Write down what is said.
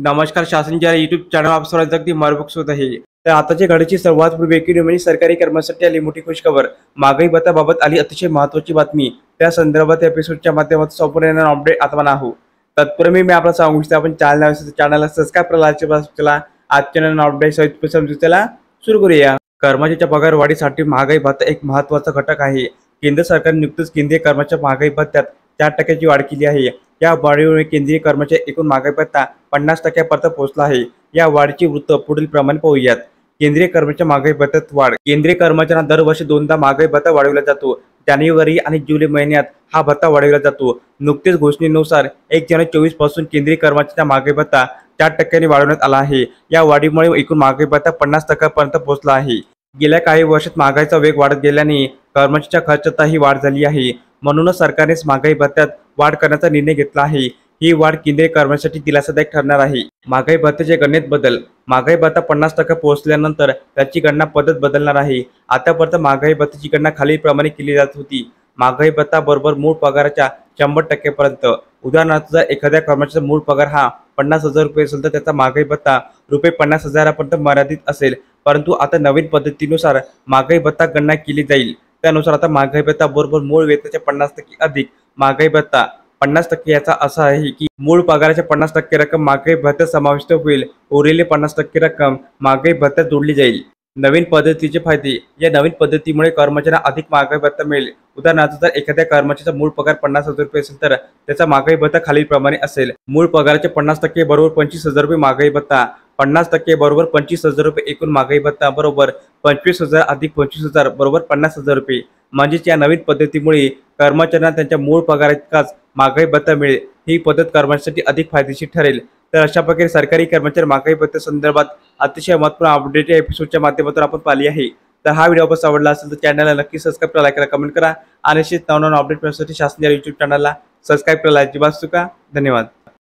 नमस्कार. शासन ज्या यूट्यूब चॅनल आप सर्वांचं अगदी मनपूर्वक स्वागत आहे. तर आताच्या घडीची सर्वात ब्रेकिंग म्हणजे सरकारी कर्मचाऱ्यांसाठी आली मोठी खुशखबर. महागाई भत्त्याबाबत आली अतिशय महत्त्वाची बातमी. त्या संदर्भात एपिसोडच्या माध्यमातून संपूर्ण अपडेट आता आहोत. तत्पूर्वी मी आपल्याला सांगू इच्छितो आपण चॅनलला सबस्क्राइब करायला आजच्या अपडेट सहित समजूतीला सुरू करूया. कर्मचाऱ्यांच्या पगार वाढीसाठी महागाई भत्ता एक महत्त्वाचा घटक आहे. केंद्र सरकारने नुकतेच केंद्रीय कर्मचारी महागाई भत्त्यात 4% वाढ केली आहे. या वाढीमुळे केंद्रीय कर्मचारी एकूण महागाई भत्ता 50% पोहोचला आहे. या वाढीचे वृत्त पुढील प्रमाणे पाहूयात. केंद्रीय कर्मचारी महागाई भत्त्यात वाढ. केंद्रीय कर्मचाऱ्यांना दरवर्षी दोनदा महागाई भत्ता वाढवला जातो. जानेवारी आणि जुलै महिन्यात हा भत्ता वाढवला जातो. नुकतेच घोषणेनुसार 1 जानेवारी 24 पासून केंद्रीय कर्मचाऱ्यांचा महागाई भत्ता 4% वाढवण्यात आला आहे. या वाढीमुळे एकूण महागाई भत्ता 50% पोहोचला आहे. गेल्या काही वर्षात महागाईचा वेग वाढत गेल्याने कर्मचाऱ्यांच्या खर्चातही वाढ झाली आहे. म्हणूनच सरकारने महागाई भत्त्यात वाढ करण्याचा निर्णय घेतला आहे. ही वाढ केंद्रीय कर्मचाऱ्यांसाठी दिलासादायक ठरणार आहे. महागाई भत्त्याच्या गणनेत बदल. महागाई भत्ता 50% पोहोचल्यानंतर त्याची गणना पद्धत बदलणार आहे. आतापर्यंत महागाई भत्त्याची गणना खालीलप्रमाणे केली जात होती. महागाई भत्ता बरोबर मूळ पगाराच्या 100% पर्यंत. उदाहरणार्थ जर एखाद्या कर्मचाऱ्याचा मूळ पगार हा 50,000 रुपये असेल तर त्याचा महागाई भत्ता रुपये 50,000 पर्यंत मर्यादित असेल. परंतु आता नवीन पद्धतीनुसार महागाई भत्ता गणना केली जाईल. त्यानुसार आता महागाई भत्ता बरोबर मूळ वेतनाच्या 50% अधिक महागाई भत्ता 50%. याचा असा आहे की मूळ पगाराच्या 50% रक्कम महागाई भत्त्यात समाविष्ट होईल. उरलेली 50% रक्कम महागाई भत्त्यात जोडली जाईल. नवीन पद्धतीचे फायदे. या नवीन पद्धतीमुळे कर्मचाऱ्यांना अधिक महागाई भत्ता मिळेल. उदाहरणार्थ जर एखाद्या कर्मचाऱ्याचा मूळ पगार 50,000 रुपये असेल तर त्याचा महागाई भत्ता खालीलप्रमाणे असेल. मूळ पगाराच्या 50% बरोबर 25,000 रुपये महागाई भत्ता. 50% बरोबर 25,000 रुपये एकूण महागाई भत्ता बरोबर 25,000 अधिक 25,000 बरोबर 50,000 रुपये. म्हणजेच या नवीन पद्धतीमुळे कर्मचाऱ्यांना त्यांच्या मूळ पगाराइतकाच महागाई भत्ता मिळेल. ही पद्धत कर्मचाऱ्यांसाठी अधिक फायदेशीर ठरेल. तर अशा प्रकारे सरकारी कर्मचारी महागाई भत्त्या संदर्भात अतिशय महत्त्वपूर्ण अपडेट या एपिसोडच्या माध्यमातून आपण पाहिली आहे. तर हा व्हिडिओ आपल्याला आवडला असेल तर चॅनलला नक्की सबस्क्राइब करा, लाईक करा, कमेंट करा आणि असेच नवनवीन अपडेट मिळण्यासाठी शासन या यूट्यूब चॅनलला सबस्क्राइब करायला अजिबात चुका. धन्यवाद.